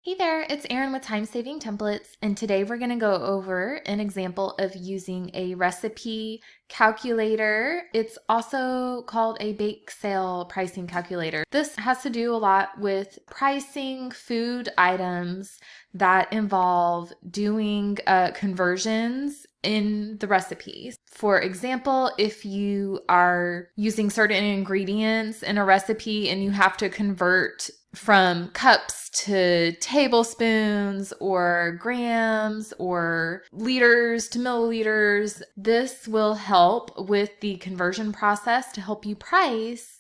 Hey there, it's Erin with Time Saving Templates, and today we're going to go over an example of using a recipe calculator. It's also called a bake sale pricing calculator. This has to do a lot with pricing food items that involve doing conversions in the recipes. For example, if you are using certain ingredients in a recipe and you have to convert from cups to tablespoons or grams or liters to milliliters, this will help with the conversion process to help you price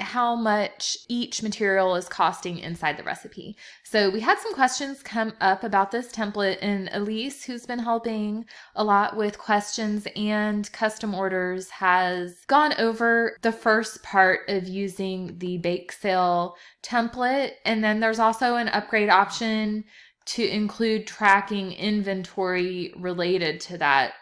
how much each material is costing inside the recipe. So we had some questions come up about this template, and Elise, who's been helping a lot with questions and custom orders, has gone over the first part of using the bake sale template. And then there's also an upgrade option to include tracking inventory related to that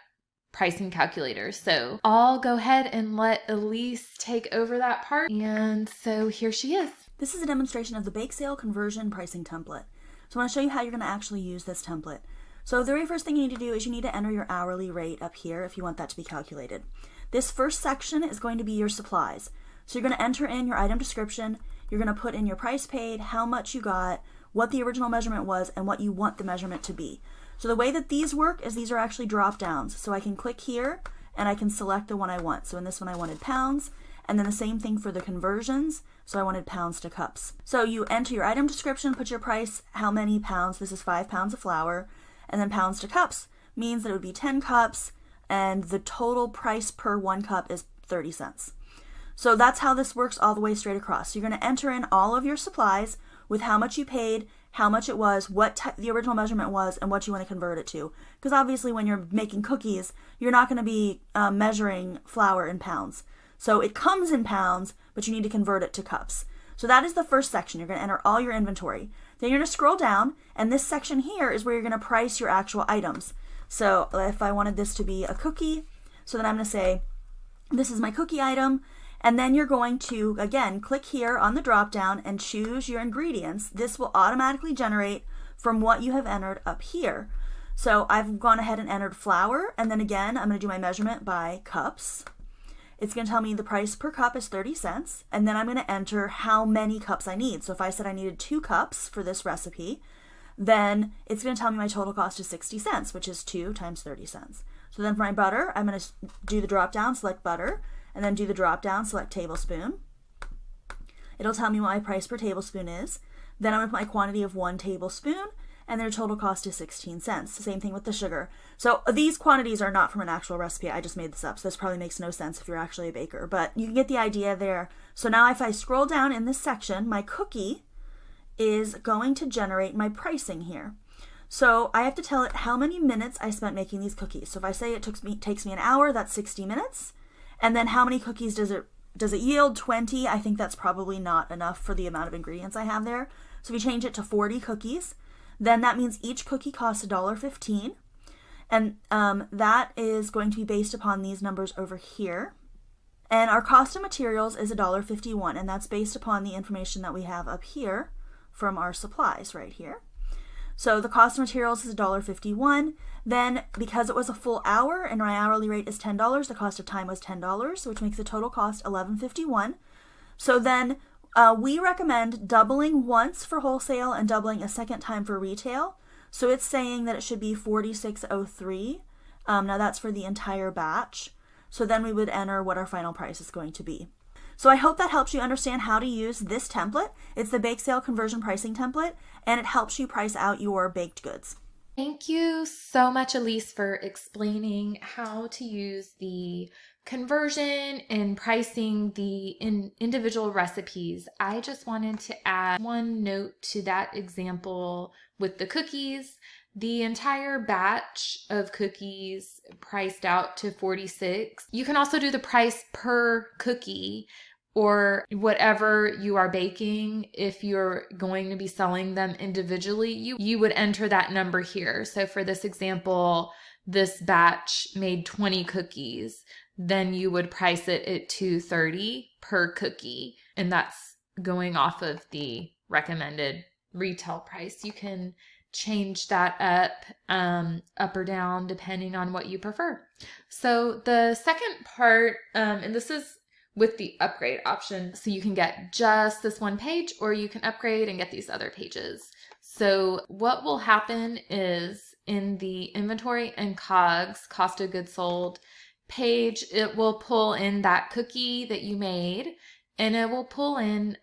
pricing calculator. So I'll go ahead and let Elise take over that part. And so here she is. This is a demonstration of the bake sale conversion pricing template. So I want to show you how you're going to actually use this template. So the very first thing you need to do is you need to enter your hourly rate up here if you want that to be calculated. This first section is going to be your supplies. So you're going to enter in your item description, you're going to put in your price paid, how much you got, what the original measurement was, and what you want the measurement to be. So the way that these work is these are actually drop downs. So I can click here and I can select the one I want. So in this one I wanted pounds, and then the same thing for the conversions. So I wanted pounds to cups. So you enter your item description, put your price, how many pounds, this is 5 pounds of flour, and then pounds to cups means that it would be 10 cups, and the total price per 1 cup is 30 cents. So that's how this works all the way straight across. So you're going to enter in all of your supplies with how much you paid, how much it was, what the original measurement was, and what you want to convert it to. Because obviously when you're making cookies, you're not going to be measuring flour in pounds. So it comes in pounds, but you need to convert it to cups. So that is the first section. You're going to enter all your inventory. Then you're going to scroll down, and this section here is where you're going to price your actual items. So if I wanted this to be a cookie, so then I'm going to say, this is my cookie item. And then you're going to, again, click here on the drop down and choose your ingredients. This will automatically generate from what you have entered up here. So I've gone ahead and entered flour, and then again, I'm going to do my measurement by cups. It's going to tell me the price per cup is 30 cents, and then I'm going to enter how many cups I need. So if I said I needed 2 cups for this recipe, then it's going to tell me my total cost is 60 cents, which is 2 times 30 cents. So then for my butter, I'm going to do the drop down, select butter, and then do the drop down, select tablespoon. It'll tell me what my price per tablespoon is. Then I'm going to put my quantity of 1 tablespoon, and their total cost is 16 cents. Same thing with the sugar. So these quantities are not from an actual recipe. I just made this up, so this probably makes no sense if you're actually a baker, but you can get the idea there. So now if I scroll down in this section, my cookie is going to generate my pricing here. So I have to tell it how many minutes I spent making these cookies. So if I say it takes me an hour, that's 60 minutes. And then how many cookies does it yield? 20. I think that's probably not enough for the amount of ingredients I have there. So if you change it to 40 cookies, then that means each cookie costs $1.15. And that is going to be based upon these numbers over here. And our cost of materials is $1.51, and that's based upon the information that we have up here from our supplies right here. So the cost of materials is $1.51. Then, because it was a full hour and my hourly rate is $10, the cost of time was $10, which makes the total cost $11.51. So then we recommend doubling once for wholesale and doubling a second time for retail. So it's saying that it should be $46.03. Now that's for the entire batch. So then we would enter what our final price is going to be. So I hope that helps you understand how to use this template. It's the bake sale conversion pricing template, and it helps you price out your baked goods. Thank you so much, Elise, for explaining how to use the conversion and pricing the individual recipes. I just wanted to add one note to that example with the cookies. The entire batch of cookies priced out to 46. You can also do the price per cookie or whatever you are baking. If you're going to be selling them individually, you would enter that number here. So for this example, this batch made 20 cookies. Then you would price it at $2.30 per cookie. And that's going off of the recommended retail price. You can change that up or down, depending on what you prefer. So the second part, and this is with the upgrade option, so you can get just this one page, or you can upgrade and get these other pages. So what will happen is in the inventory and COGS, cost of goods sold page, it will pull in that cookie that you made, and it will pull in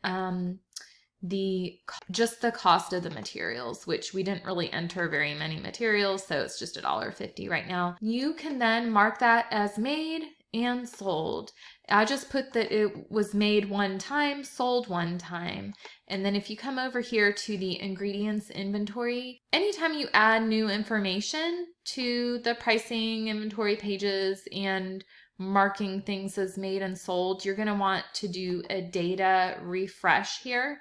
just the cost of the materials, which we didn't really enter very many materials, so it's just $1.50 right now. You can then mark that as made and sold. I just put that it was made one time, sold one time. And then if you come over here to the ingredients inventory, anytime you add new information to the pricing inventory pages and marking things as made and sold, you're going to want to do a data refresh here.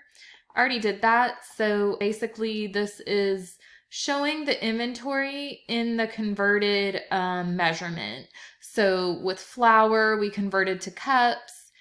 I already did that. So basically this is showing the inventory in the converted measurement. So with flour, we converted to cups,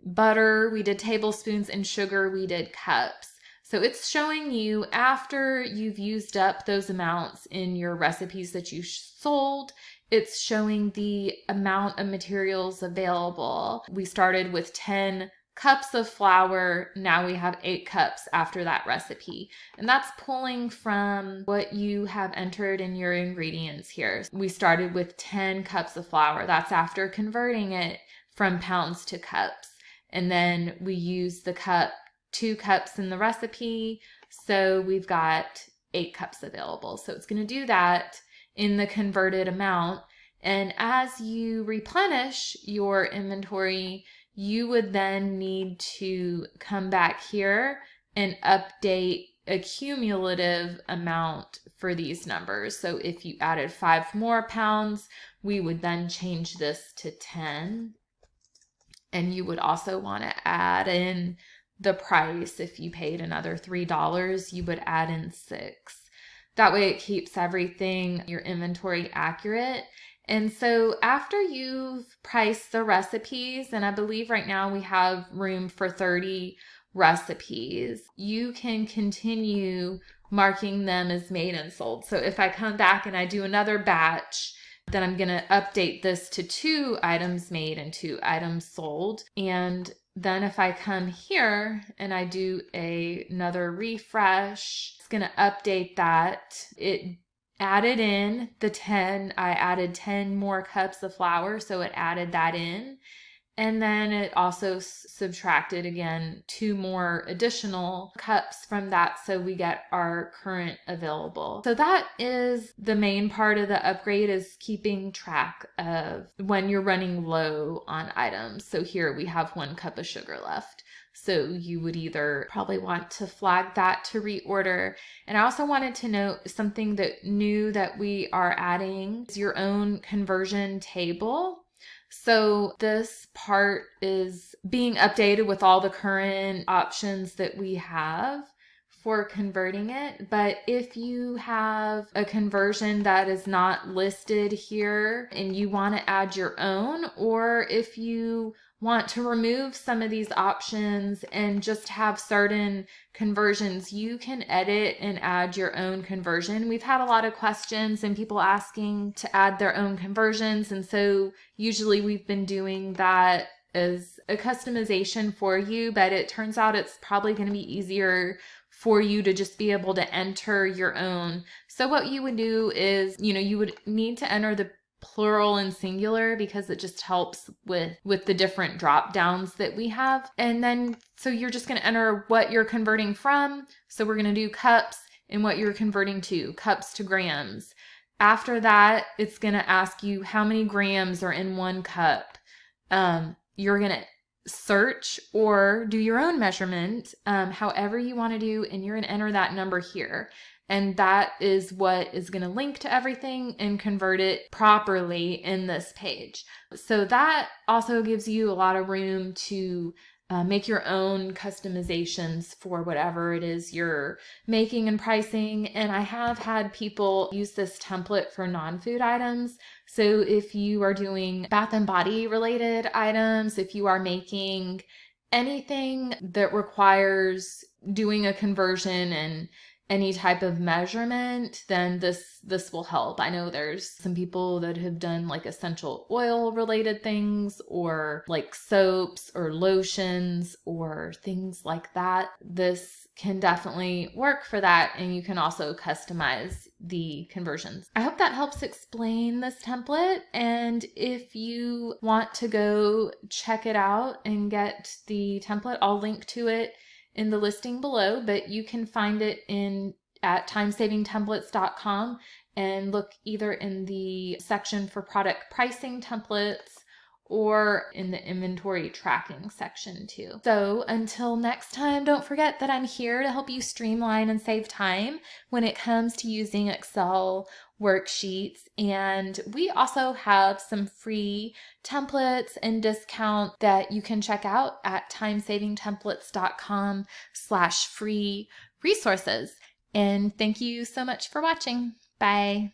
butter, we did tablespoons, and sugar, we did cups. So it's showing you after you've used up those amounts in your recipes that you sold, it's showing the amount of materials available. We started with 10 cups of flour. Now we have 8 cups after that recipe. And that's pulling from what you have entered in your ingredients here. We started with 10 cups of flour. That's after converting it from pounds to cups. And then we use the 2 cups in the recipe. So we've got 8 cups available. So it's going to do that in the converted amount. And as you replenish your inventory, you would then need to come back here and update a cumulative amount for these numbers. So if you added 5 more pounds, we would then change this to 10. And you would also want to add in the price. If you paid another $3, you would add in 6. That way it keeps everything, your inventory, accurate. And so after you've priced the recipes, and I believe right now we have room for 30 recipes, you can continue marking them as made and sold. So if I come back and I do another batch, then I'm going to update this to 2 items made and 2 items sold. And then if I come here and I do another refresh, it's going to update that. It added in the 10. I added 10 more cups of flour, so it added that in. And then it also subtracted again 2 more additional cups from that, so we get our current available. So that is the main part of the upgrade, is keeping track of when you're running low on items. So here we have 1 cup of sugar left. So you would either probably want to flag that to reorder. And I also wanted to note something new that we are adding is your own conversion table. So this part is being updated with all the current options that we have for converting it. But if you have a conversion that is not listed here and you want to add your own, or if you want to remove some of these options and just have certain conversions, you can edit and add your own conversion. We've had a lot of questions and people asking to add their own conversions. And so usually we've been doing that as a customization for you, but it turns out it's probably going to be easier for you to just be able to enter your own. So what you would do is, you would need to enter the plural and singular because it just helps with the different drop downs that we have. And then, so you're just going to enter what you're converting from. So we're going to do cups and what you're converting to, cups to grams. After that, it's going to ask you how many grams are in 1 cup. You're going to search or do your own measurement, however you want to do, and you're going to enter that number here. And that is what is going to link to everything and convert it properly in this page. So that also gives you a lot of room to make your own customizations for whatever it is you're making and pricing. And I have had people use this template for non-food items. So if you are doing bath and body related items, if you are making anything that requires doing a conversion and any type of measurement, then this will help. I know there's some people that have done like essential oil related things or like soaps or lotions or things like that. This can definitely work for that, and you can also customize the conversions. I hope that helps explain this template, and if you want to go check it out and get the template, I'll link to it in the listing below, but you can find it at timesavingtemplates.com and look either in the section for product pricing templates or in the inventory tracking section too. So until next time, don't forget that I'm here to help you streamline and save time when it comes to using Excel worksheets. And we also have some free templates and discount that you can check out at timesavingtemplates.com/free resources. And thank you so much for watching. Bye.